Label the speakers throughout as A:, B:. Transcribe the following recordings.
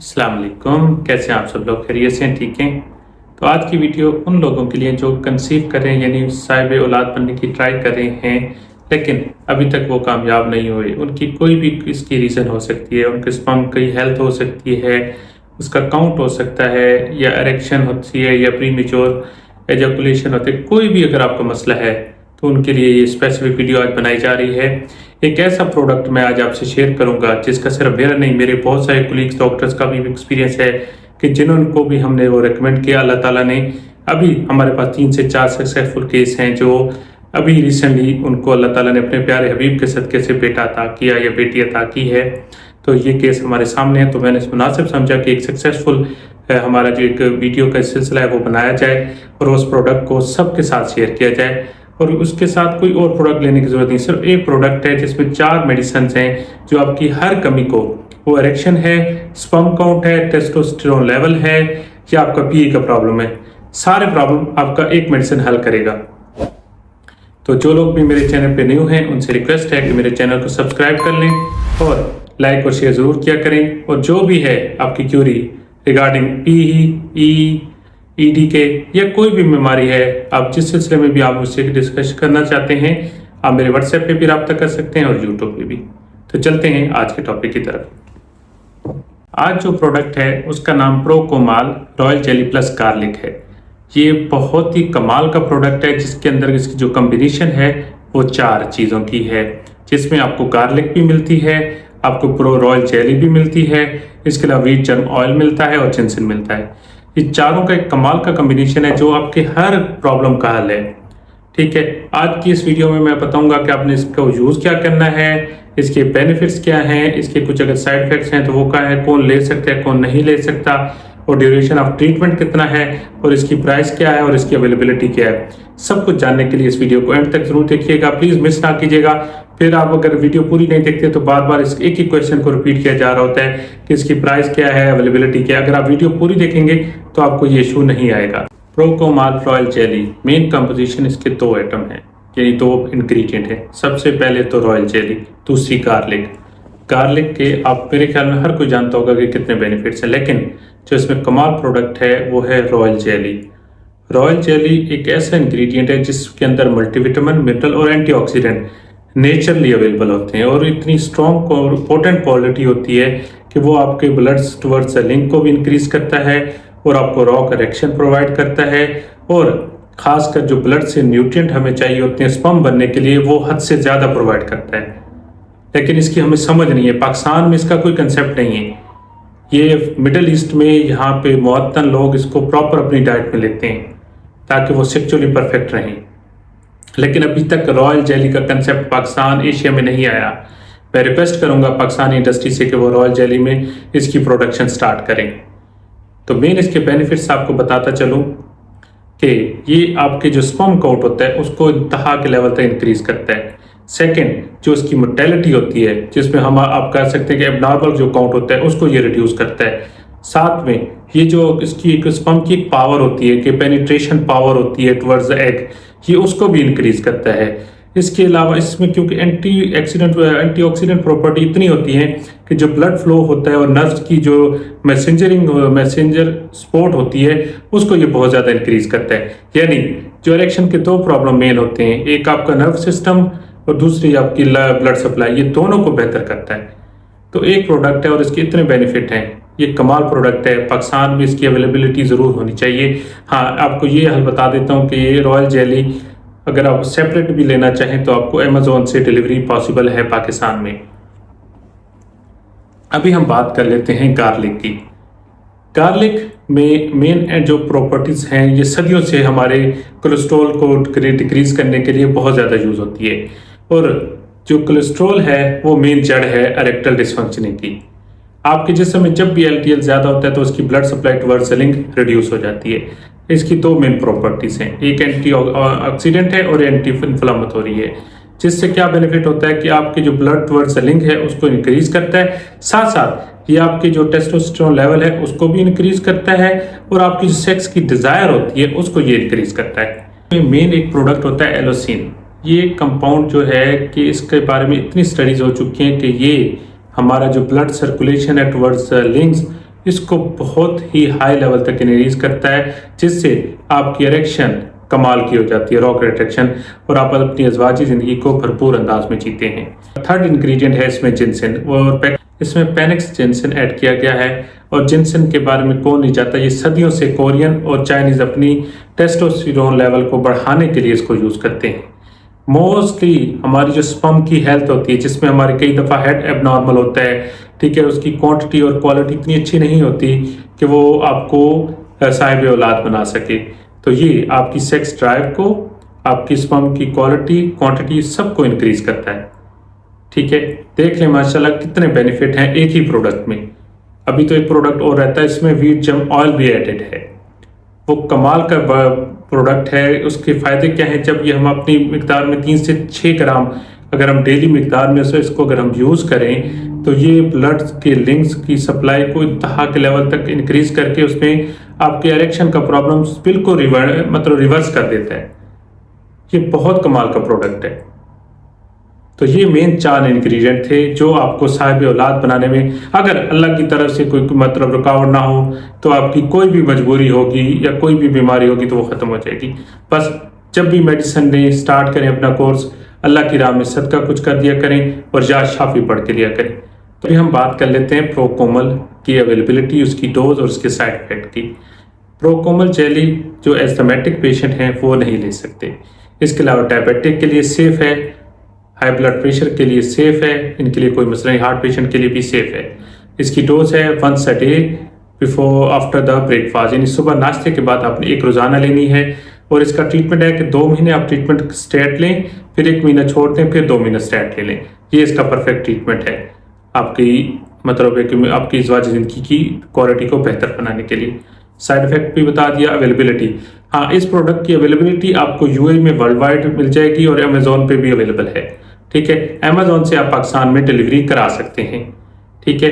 A: अस्सलाम वालेकुम, कैसे हैं आप सब लोग? खैरियत से हैं? ठीक हैं? तो आज की वीडियो उन लोगों के लिए जो कंसीव कर रहे हैं यानी साहिब औलाद बनने की ट्राई कर रहे हैं लेकिन अभी तक वो कामयाब नहीं हुए। उनकी कोई भी इसकी रीज़न हो सकती है, उनके स्पर्म की हेल्थ हो सकती है, उसका काउंट हो सकता है, या एरेक्शन होती है, या प्रीमेच्योर एजैकुलेशन होती है। कोई भी अगर आपका मसला है तो उनके लिए ये स्पेसिफिक वीडियो आज बनाई जा रही है। एक ऐसा प्रोडक्ट मैं आज आपसे शेयर करूंगा जिसका सिर्फ मेरा नहीं, मेरे बहुत सारे कोलीग्स डॉक्टर्स का भी एक्सपीरियंस है कि जिनको भी हमने वो रिकमेंड किया, अल्लाह ताला ने अभी हमारे पास 3 से 4 सक्सेसफुल केस हैं जो अभी रिसेंटली उनको अल्लाह ताला ने अपने प्यारे हबीब के सदक़े से बेटा अता किया या बेटी अता की है। तो ये केस हमारे सामने है, तो मैंने मुनासिब समझा कि एक सक्सेसफुल हमारा जो एक वीडियो का सिलसिला है वो बनाया जाए और उस प्रोडक्ट को सबके साथ शेयर किया जाए। और उसके साथ कोई और प्रोडक्ट लेने की जरूरत नहीं, सिर्फ एक प्रोडक्ट है जिसमें 4 मेडिसिन हैं जो आपकी हर कमी को, वो इरेक्शन है, स्पर्म काउंट है, टेस्टोस्टेरोन लेवल है, या आपका पीए का प्रॉब्लम है, सारे प्रॉब्लम आपका एक मेडिसिन हल करेगा। तो जो लोग भी मेरे चैनल पे न्यू हैं उनसे रिक्वेस्ट है कि मेरे चैनल को सब्सक्राइब कर लें और लाइक और शेयर जरूर किया करें। और जो भी है आपकी क्यूरी रिगार्डिंग पी ईडी के या कोई भी बीमारी है, आप जिस सिलसिले में भी आप मुझसे डिस्कस करना चाहते हैं, आप मेरे व्हाट्सएप पे भी रब्ता कर सकते हैं और यूट्यूब पे भी। तो चलते हैं आज के टॉपिक की तरफ। आज जो प्रोडक्ट है उसका नाम प्रोकोमाल रॉयल जेली प्लस गार्लिक है। ये बहुत ही कमाल का प्रोडक्ट है जिसके अंदर इसकी जो कम्बिनेशन है वो 4 चीज़ों की है, जिसमें आपको गार्लिक भी मिलती है, आपको प्रो रॉयल जेली भी मिलती है, इसके अलावा व्हीट जर्म ऑयल मिलता है और जिनसिन मिलता है। ये चारों का एक कमाल का कॉम्बिनेशन है जो आपके हर प्रॉब्लम का हल है। ठीक है, आज की इस वीडियो में मैं बताऊंगा कि आपने इसका यूज़ क्या करना है, इसके बेनिफिट्स क्या हैं, इसके कुछ अगर साइड इफेक्ट्स हैं तो वो क्या है, कौन ले सकता है कौन नहीं ले सकता, और ड्यूरेशन ऑफ ट्रीटमेंट कितना है, और इसकी प्राइस क्या है और इसकी अवेलेबिलिटी क्या है। सब कुछ जानने के लिए इस वीडियो को एंड तक जरूर देखिएगा, प्लीज़ मिस ना कीजिएगा। फिर आप अगर वीडियो पूरी नहीं देखते तो बार बार इस एक ही क्वेश्चन को रिपीट किया जा रहा होता है कि इसकी प्राइस क्या है, अवेलेबिलिटी क्या है। अगर आप वीडियो पूरी देखेंगे तो आपको ये इशू नहीं आएगा। प्रोकोमाल रॉयल जेली मेन कंपोजिशन इसके 2 आइटम है, यानी 2 इंग्रेडिएंट है। सबसे पहले तो रॉयल जेली, दूसरी गार्लिक। गार्लिक के आप मेरे ख्याल में हर कोई जानता होगा कि कितने बेनिफिट्स हैं, लेकिन जो इसमें कमाल प्रोडक्ट है वो है रॉयल जेली। रॉयल जेली एक ऐसा इंग्रेडिएंट है जिसके अंदर मल्टीविटामिन, मिनरल और एंटीऑक्सीडेंट नेचुरली अवेलेबल होते हैं, और इतनी स्ट्रॉन्ग और पोटेंट क्वालिटी होती है कि वो आपके ब्लड टुवर्ड्स लिंक को भी इंक्रीज करता है और आपको रॉ करेक्शन प्रोवाइड करता है, और खासकर जो ब्लड से न्यूट्रिएंट हमें चाहिए होते हैं स्पर्म बनने के लिए वो हद से ज़्यादा प्रोवाइड करता है। लेकिन इसकी हमें समझ नहीं है, पाकिस्तान में इसका कोई कंसेप्ट नहीं है। ये मिडल ईस्ट में यहाँ पे मुअत्तन लोग इसको प्रॉपर अपनी डाइट में लेते हैं ताकि वो सेक्सुअली परफेक्ट रहें, लेकिन अभी तक रॉयल जेली का कंसेप्ट पाकिस्तान एशिया में नहीं आया। मैं रिक्वेस्ट करूंगा पाकिस्तानी इंडस्ट्री से कि वो रॉयल जेली में इसकी प्रोडक्शन स्टार्ट करें। तो मेन इसके बेनिफिट्स आपको बताता चलूं कि ये आपके जो स्पर्म काउंट होता है उसको इंतहा के लेवल तक इंक्रीज करता है। सेकंड, जो इसकी मोर्टेलिटी होती है जिसमें हम आप कह सकते हैं कि एबनॉर्मल जो काउंट होता है उसको ये रिड्यूस करता है। साथ में ये जो इसकी एक स्पर्म की एक पावर होती है कि पेनिट्रेशन पावर होती है टुवर्ड्स द एग, ये उसको भी इंक्रीज करता है। इसके अलावा इसमें क्योंकि एंटीऑक्सीडेंट प्रॉपर्टी इतनी होती है कि जो ब्लड फ्लो होता है और नर्व्स की जो मैसेंजर सपोर्ट होती है उसको ये बहुत ज़्यादा इंक्रीज करता है। यानी जो इरेक्शन के 2 प्रॉब्लम मेन होते हैं, एक आपका नर्व सिस्टम और दूसरी आपकी ब्लड सप्लाई, ये दोनों को बेहतर करता है। तो एक प्रोडक्ट है और इसके इतने बेनिफिट हैं, ये कमाल प्रोडक्ट है। पाकिस्तान में इसकी अवेलेबिलिटी ज़रूर होनी चाहिए। हाँ, आपको ये हल बता देता हूँ कि ये रॉयल जेली अगर आप सेपरेट भी लेना चाहें तो आपको अमेज़ॉन से डिलीवरी पॉसिबल है पाकिस्तान में। अभी हम बात कर लेते हैं गार्लिक की। गार्लिक में मेन जो प्रॉपर्टीज़ हैं ये सदियों से हमारे कोलेस्ट्रॉल को डिक्रीज करने के लिए बहुत ज़्यादा यूज़ होती है, और जो कोलेस्ट्रॉल है वो मेन जड़ है इरेक्टाइल डिसफंक्शनिंग की। आपके जिस्म में जब भी LDL ज़्यादा होता है तो उसकी blood supply towards link reduce हो जाती है। इसकी 2 मेन प्रॉपर्टीज़ हैं, एक एंटी ऑक्सीडेंट है और एंटी इन्फ्लेमेटरी है, जिससे क्या बेनिफिट होता है कि आपके जो ब्लड टुवर्ड्स लिंक है उसको इंक्रीज करता है, साथ साथ ये आपके जो टेस्टोस्टेरोन लेवल है उसको भी इंक्रीज करता है, और आपकी जो सेक्स की डिज़ायर होती है उसको ये इंक्रीज करता है। मेन एक प्रोडक्ट होता है एलोसिन। ये कंपाउंड जो है कि इसके बारे में इतनी स्टडीज़ हो चुकी हैं कि ये हमारा जो ब्लड सर्कुलेशन है टुवर्ड्स लिंक्स इसको बहुत ही हाई लेवल तक इंक्रीज करता है, जिससे आपकी इरेक्शन कमाल की हो जाती है, रॉक इरेक्शन, और आप अपनी अज़वाजी ज़िंदगी को भरपूर अंदाज में जीते हैं। थर्ड इंग्रेडिएंट है इसमें जिनसेन, और इसमें पेनिक्स जिनसेन ऐड किया गया है। और जिनसेन के बारे में कौन नहीं जानता, ये सदियों से कोरियन और चाइनीज़ अपनी टेस्टोस्टेरोन लेवल को बढ़ाने के लिए इसको यूज़ करते हैं। मोस्टली हमारी जो स्पर्म की हेल्थ होती है, जिसमें हमारे कई दफ़ा हेड एबनॉर्मल होता है, ठीक है, उसकी क्वांटिटी और क्वालिटी इतनी अच्छी नहीं होती कि वो आपको साहिब औलाद बना सके। तो ये आपकी सेक्स ड्राइव को, आपकी स्पर्म की क्वालिटी, क्वांटिटी सबको इंक्रीज करता है। ठीक है, देख लें माशाल्लाह कितने बेनिफिट हैं एक ही प्रोडक्ट में। अभी तो एक प्रोडक्ट और रहता है, इसमें व्हीट जम ऑयल भी एडेड है, वो कमाल का प्रोडक्ट है। उसके फ़ायदे क्या हैं? जब ये हम अपनी मिकदार में 3 से 6 ग्राम अगर हम डेली मिकदार में से इसको अगर हम यूज़ करें, तो ये ब्लड के लिंक्स की सप्लाई को इंतहा के लेवल तक इंक्रीज करके उसमें आपके इरेक्शन का प्रॉब्लम बिल्कुल रिवर्स कर देता है। ये बहुत कमाल का प्रोडक्ट है। तो ये मेन 4 इंग्रेडिएंट थे जो आपको साहिब औलाद बनाने में, अगर अल्लाह की तरफ से कोई रुकावट ना हो, तो आपकी कोई भी मजबूरी होगी या कोई भी बीमारी होगी तो वो ख़त्म हो जाएगी। बस जब भी मेडिसिन लें, स्टार्ट करें अपना कोर्स, अल्लाह की राह में सदका कुछ कर दिया करें और या शाफी पढ़ के लिया करें। तो अभी हम बात कर लेते हैं प्रोकोमल की अवेलेबिलिटी, उसकी डोज और उसके साइड इफेक्ट की। प्रोकोमल जेली जो एस्थमेटिक पेशेंट हैं वो नहीं ले सकते। इसके अलावा डायबिटिक के लिए सेफ़ है, हाई ब्लड प्रेशर के लिए सेफ़ है, इनके लिए कोई मसला नहीं, हार्ट पेशेंट के लिए भी सेफ़ है। इसकी डोज है 1 a day before after the breakfast, यानी सुबह नाश्ते के बाद आपने एक रोज़ाना लेनी है। और इसका ट्रीटमेंट है कि 2 महीने आप ट्रीटमेंट स्टेट लें, फिर 1 महीना छोड़ दें, फिर 2 महीने स्टेट ले लें। ये इसका परफेक्ट ट्रीटमेंट है आपकी मतलब है कि आपकी इज़वाजी ज़िंदगी की क्वालिटी को बेहतर बनाने के लिए। साइड इफेक्ट भी बता दिया। अवेलेबिलिटी, हाँ, इस प्रोडक्ट की अवेलेबिलिटी आपको यूएई में वर्ल्ड वाइड मिल जाएगी और अमेजोन पे भी अवेलेबल है। ठीक है, अमेजोन से आप पाकिस्तान में डिलीवरी करा सकते हैं। ठीक है,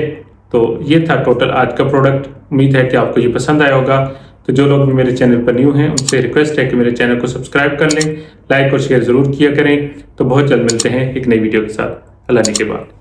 A: तो ये था टोटल आज का प्रोडक्ट। उम्मीद है कि आपको ये पसंद आया होगा। तो जो लोग भी मेरे चैनल पर न्यू हैं उनसे रिक्वेस्ट है कि मेरे चैनल को सब्सक्राइब कर लें, लाइक और शेयर ज़रूर किया करें। तो बहुत जल्द मिलते हैं एक नई वीडियो के साथ। अल्लाह ने के बाद।